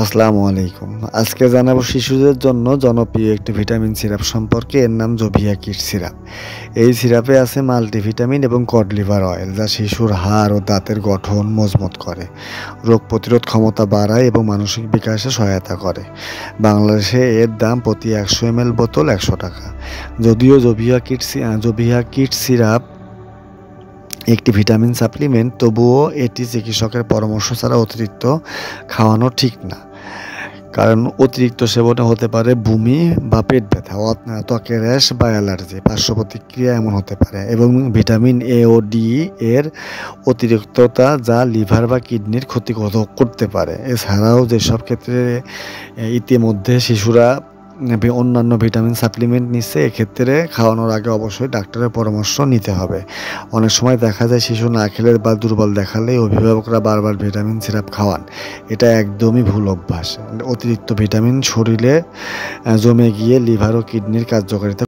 আসসালামু আলাইকুম। আজকে জানাবো শিশুদের জন্য জনপ্রিয় একটি ভিটামিন সিরাপ সম্পর্কে। এর নাম জোভিয়া কিড সিরাপ। এই সিরাপে আছে মাল্টিভিটামিন এবং কড লিভার অয়েল, যা শিশুর হাড় ও দাঁতের গঠন মজবুত করে, রোগ প্রতিরোধ ক্ষমতা বাড়ায় এবং মানসিক বিকাশে সহায়তা করে। বাংলাদেশে এর দাম প্রতি 100 ml বোতল 100 টাকা। যদিও জোভিয়া কিড সিরাপ একটি ভিটামিন সাপ্লিমেন্ট, তবুও এটি চিকিৎসকের পরামর্শ ছাড়া অতিরিক্ত খাওয়ানো ঠিক না। কারণ অতিরিক্ত সেবনে হতে পারে বমি বা পেট ব্যথা, ত্বকের র্যাশ বা অ্যালার্জি, পার্শ্ব প্রতিক্রিয়া এমন হতে পারে, এবং ভিটামিন এ ও ডি এর অতিরিক্ততা যা লিভার বা কিডনির ক্ষতি করতে পারে। এছাড়াও যেসব ক্ষেত্রে ইতিমধ্যে শিশুরা অন্যান্য ভিটামিন সাপ্লিমেন্ট নিচ্ছে, এক্ষেত্রে খাওয়ানোর আগে অবশ্যই ডাক্তারের পরামর্শ নিতে হবে। অনেক সময় দেখা যায় শিশু না খেলে বা দুর্বল দেখালেই অভিভাবকরা বারবার ভিটামিন সিরাপ খাওয়ান। এটা একদমই ভুল অভ্যাস। অতিরিক্ত ভিটামিন শরীরে জমে গিয়ে লিভার ও কিডনির কার্যকারিতা